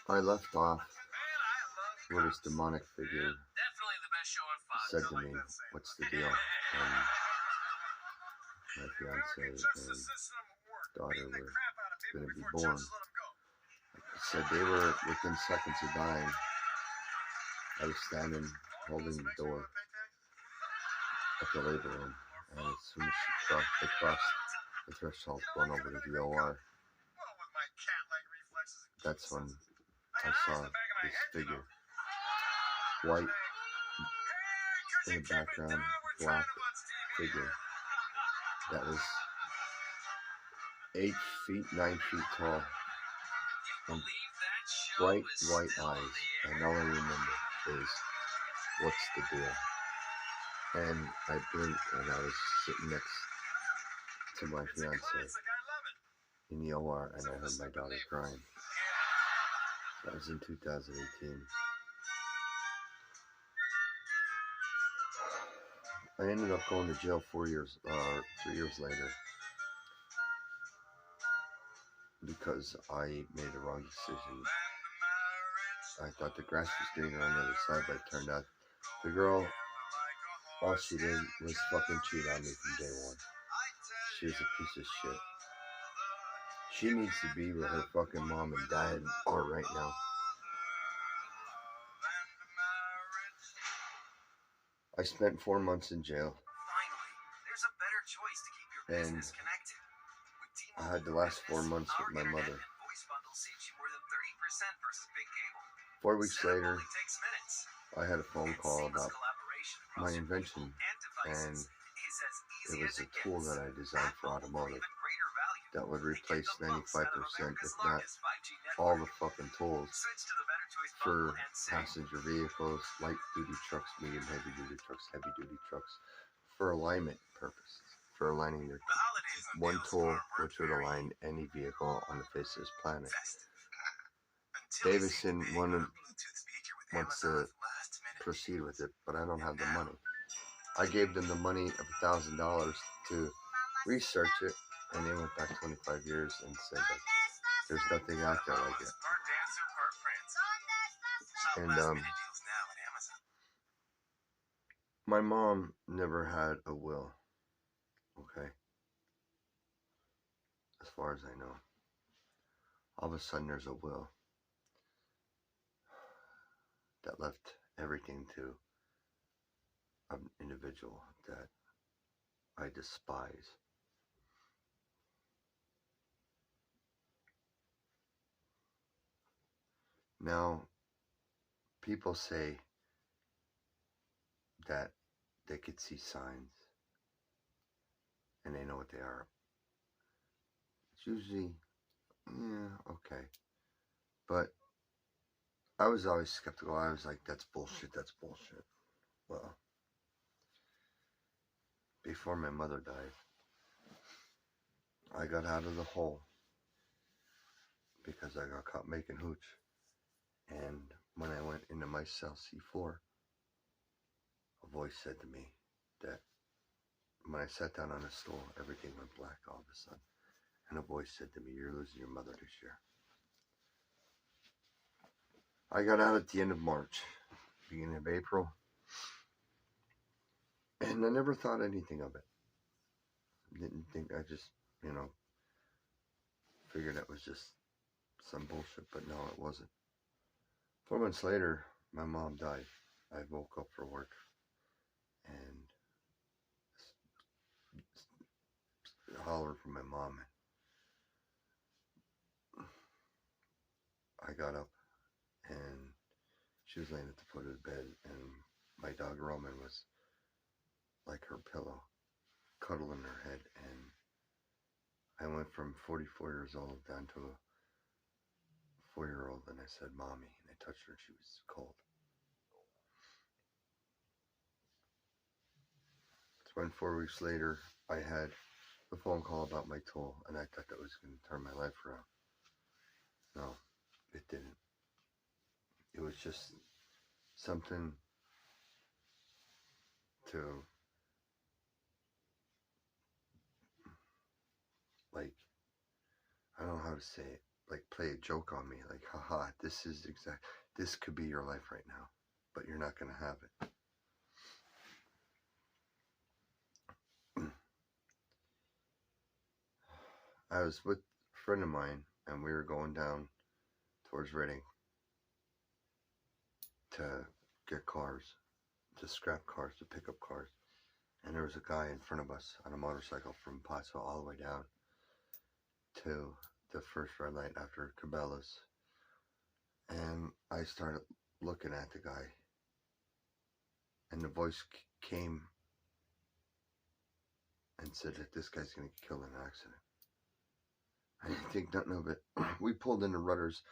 I left off where this demonic figure said to me, "What's the deal?" And my fiance and daughter were going to be born. He said they were within seconds of dying. I was standing holding the door at the labor room, and as soon as they crossed the threshold going over to the OR, that's when I saw this figure, white in the background, black figure that was 8 feet, 9 feet tall, and bright white eyes. And all I remember is, "What's the deal?" And I blinked, and I was sitting next to my fiance in the OR, and I heard my daughter crying. That was in 2018. I ended up going to jail 3 years later, because I made a wrong decision. I thought the grass was greener on the other side, but it turned out the girl, all she did was fucking cheat on me from day one. She was a piece of shit. She needs to be with her fucking mom and dad or right now. I spent 4 months in jail. And I had the last 4 months with my mother. 4 weeks later, I had a phone call about my invention, and it was a tool that I designed for automotive that would replace 95%, if not all the fucking tools for passenger vehicles, light duty trucks, medium heavy duty trucks, heavy duty trucks, for alignment purposes, for aligning their one tool which would align any vehicle on the face of this planet. Davison wants to proceed with it, but I don't have the money. I gave them the money of $1,000 to research it, and they went back 25 years and said that there's nothing out there like it. And my mom never had a will, okay? As far as I know. All of a sudden there's a will that left everything to an individual that I despise. Now, people say that they could see signs and they know what they are. It's usually, yeah, okay. But I was always skeptical. I was like, that's bullshit, that's bullshit. Well, before my mother died, I got out of the hole because I got caught making hooch. And when I went into my cell C4, a voice said to me that when I sat down on a stool, everything went black all of a sudden. And a voice said to me, "You're losing your mother this year." I got out at the end of March, beginning of April, and I never thought anything of it. Didn't think, I just, figured it was just some bullshit, but no, it wasn't. 4 months later, my mom died. I woke up for work and hollered for my mom. I got up and she was laying at the foot of the bed, and my dog Roman was like her pillow, cuddling her head. And I went from 44 years old down to a 4-year-old, and I said, "Mommy," and I touched her and she was cold. So when 4 weeks later, I had the phone call about my tool, and I thought that was going to turn my life around. No, it didn't. It was just something to, like, I don't know how to say it, like play a joke on me, like, haha, this could be your life right now, but you're not going to have it. I was with a friend of mine, and we were going down towards Reading to get cars, to scrap cars, to pick up cars. And there was a guy in front of us on a motorcycle from Pottsville all the way down to the first red light after Cabela's. And I started looking at the guy, and the voice came and said that this guy's going to get killed in an accident. I didn't think nothing of it. We pulled into Rutter's,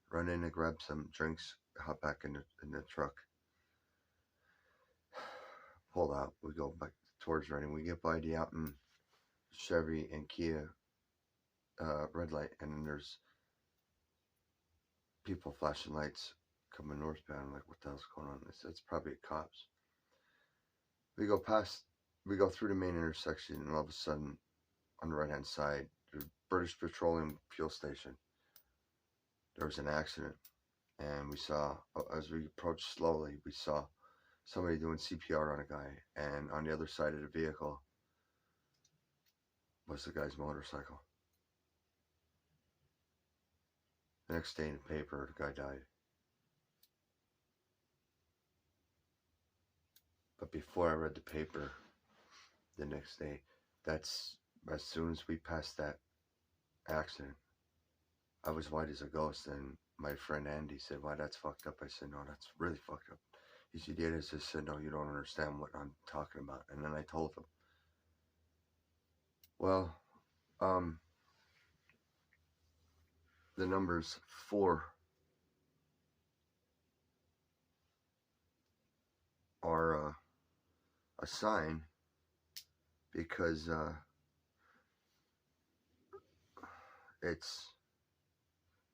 run in to grab some drinks, hop back in the truck, pull out. We go back towards Reading. We get by the Alton Chevy and Kia red light, and then there's people flashing lights coming northbound. I'm like, what the hell's going on? It's probably cops. We go through the main intersection, and all of a sudden, on the right hand side, the British Petroleum fuel station, there was an accident. And we saw, as we approached slowly, we saw somebody doing CPR on a guy, and on the other side of the vehicle was the guy's motorcycle. The next day in the paper, the guy died. But before I read the paper the next day, that's as soon as we passed that accident, I was white as a ghost. And my friend Andy said, "Why, that's fucked up." I said, "No, that's really fucked up." He said, "Yeah." I just said, "No, you don't understand what I'm talking about." And then I told him. Well, the numbers 4 are a sign, because it's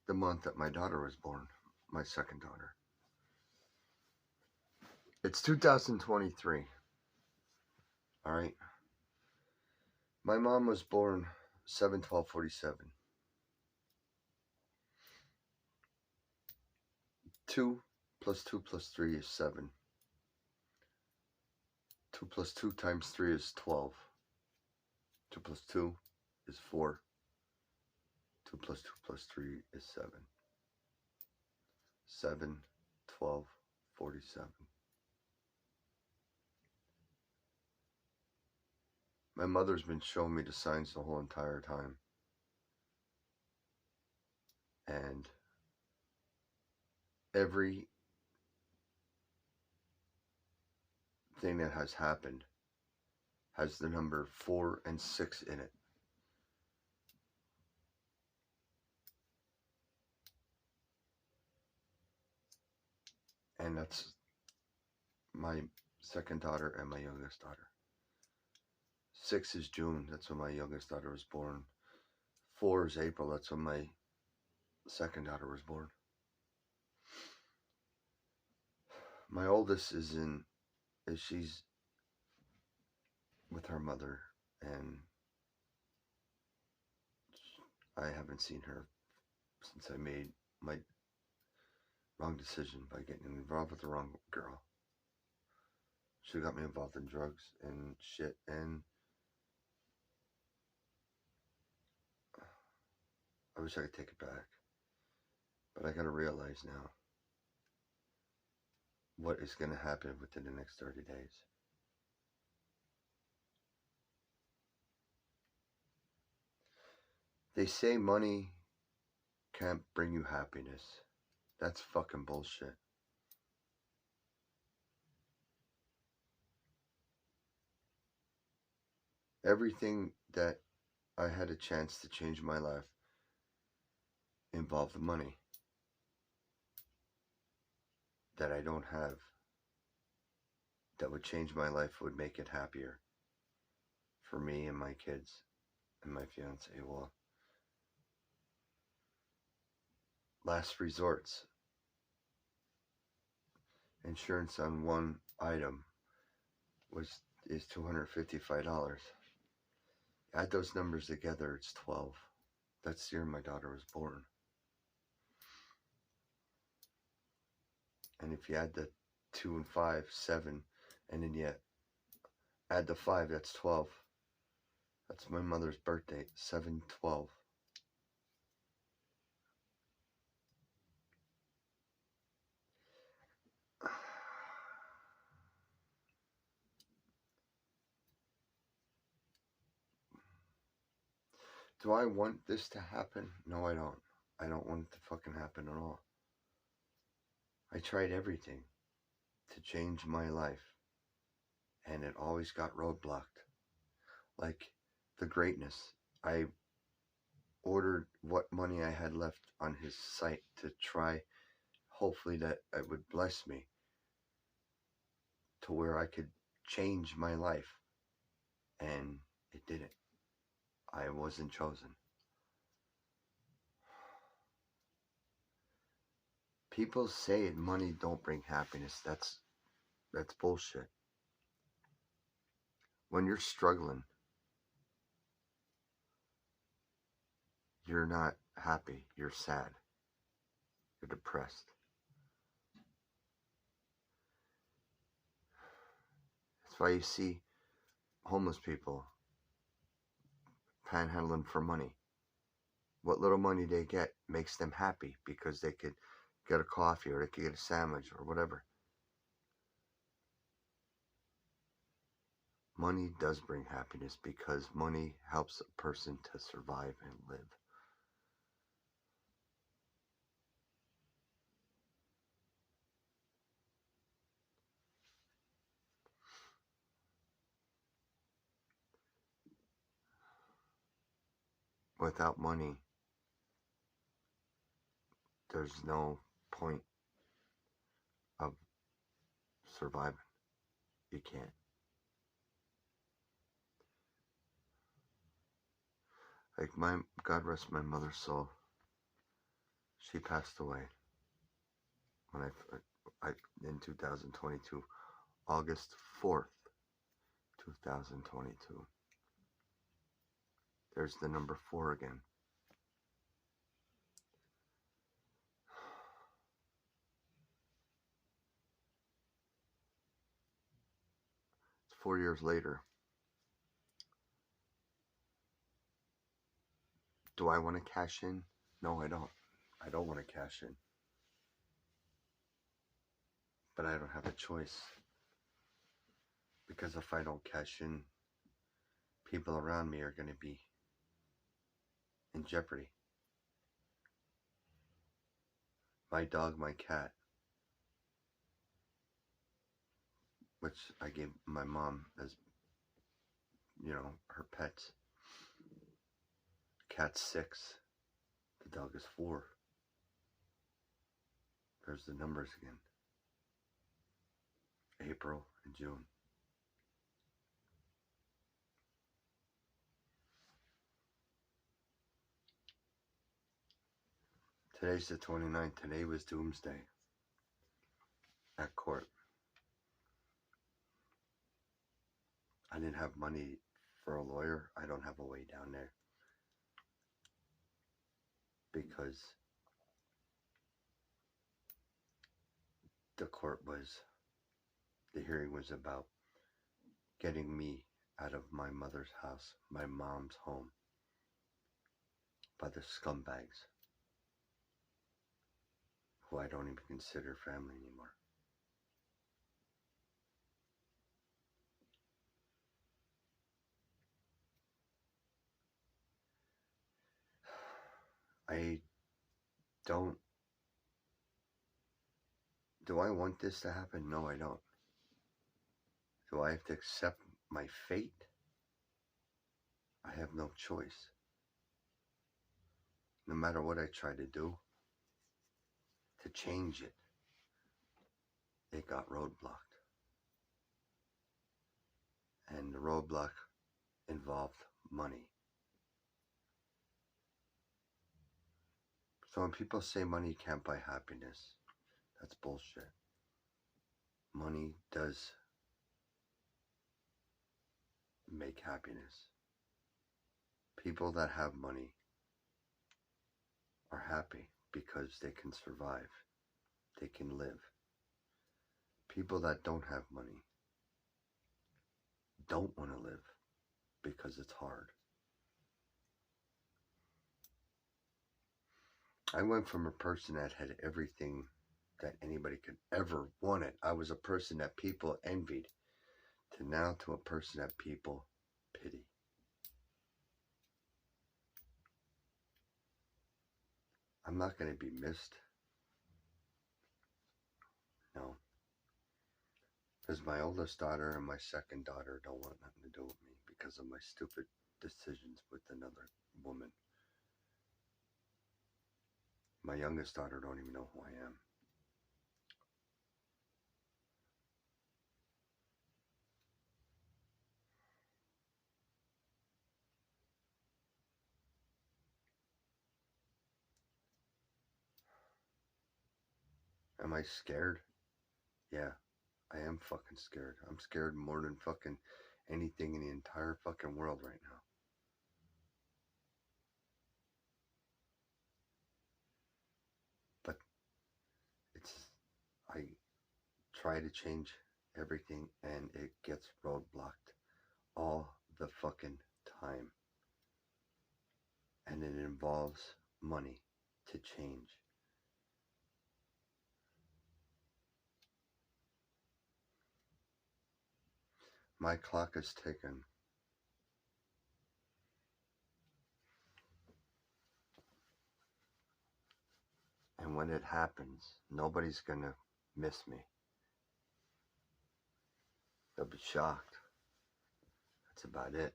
the month that my daughter was born, my second daughter. It's 2023. All right. My mom was born 7/12/47. 2 plus 2 plus 3 is 7. 2 plus 2 times 3 is 12. 2 plus 2 is 4. 2 plus 2 plus 3 is 7. 7/12/47. My mother's been showing me the signs the whole entire time. And every thing that has happened has the number 4 and 6 in it. And that's my second daughter and my youngest daughter. 6 is June, that's when my youngest daughter was born. 4 is April, that's when my second daughter was born. My oldest she's with her mother, and I haven't seen her since I made my wrong decision by getting involved with the wrong girl. She got me involved in drugs and shit, and I wish I could take it back. But I gotta realize now what is gonna happen within the next 30 days. They say money can't bring you happiness. That's fucking bullshit. Everything that I had a chance to change my life involved money that I don't have, that would change my life, would make it happier for me and my kids and my fiance. Well, last resorts, insurance on one item is $255. Add those numbers together, it's 12. That's the year my daughter was born. if you add the 2 and 5, 7, and then you add the 5, that's 12. That's my mother's birthday, 7/12. Do I want this to happen? No, I don't. I don't want it to fucking happen at all. I tried everything to change my life, and it always got roadblocked. Like the greatness. I ordered what money I had left on his site to try, hopefully, that it would bless me to where I could change my life. And it didn't. I wasn't chosen. People say money don't bring happiness. That's bullshit. When you're struggling, you're not happy. You're sad. You're depressed. That's why you see homeless people panhandling for money. What little money they get makes them happy because they could get a coffee or they could get a sandwich or whatever. Money does bring happiness because money helps a person to survive and live. Without money, there's no point of surviving. You can't. Like God rest my mother's soul. She passed away when I in 2022, August 4th, 2022. There's the number 4 again. It's 4 years later. Do I want to cash in? No, I don't. I don't want to cash in. But I don't have a choice. Because if I don't cash in, people around me are going to be in jeopardy. My dog, my cat, which I gave my mom as, her pets. Cat's 6. The dog is 4. There's the numbers again. April and June. Today's the 29th. Today was doomsday at court. I didn't have money for a lawyer. I don't have a way down there. Because the hearing was about getting me out of my mother's house, my mom's home, by the scumbags who I don't even consider family anymore. Do I want this to happen? No, I don't. Do I have to accept my fate? I have no choice. No matter what I try to do to change it, it got roadblocked. And the roadblock involved money. So when people say money can't buy happiness, that's bullshit. Money does make happiness. People that have money are happy because they can survive. They can live. People that don't have money don't want to live because it's hard. I went from a person that had everything that anybody could ever wanted. I was a person that people envied, to now to a person that people pity. I'm not going to be missed. No. Because my oldest daughter and my second daughter don't want nothing to do with me because of my stupid decisions with another woman. My youngest daughter don't even know who I am. Am I scared? Yeah, I am fucking scared. I'm scared more than fucking anything in the entire fucking world right now. But I try to change everything and it gets roadblocked all the fucking time. And it involves money to change. My clock is ticking. And when it happens, nobody's gonna miss me. They'll be shocked. That's about it.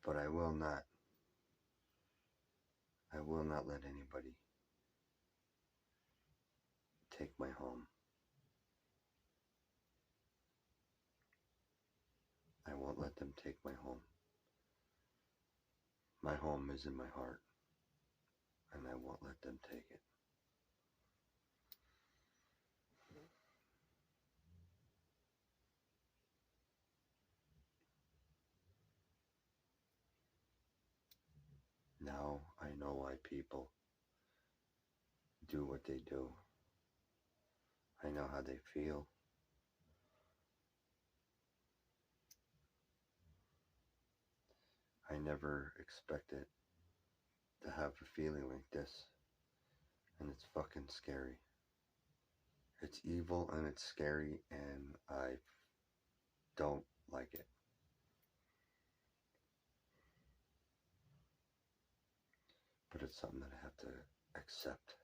But I will not let anybody take my home. I won't let them take my home. My home is in my heart, and I won't let them take it. Now I know why people do what they do. I know how they feel. I never expected to have a feeling like this, and it's fucking scary. It's evil and it's scary, and I don't like it. But it's something that I have to accept.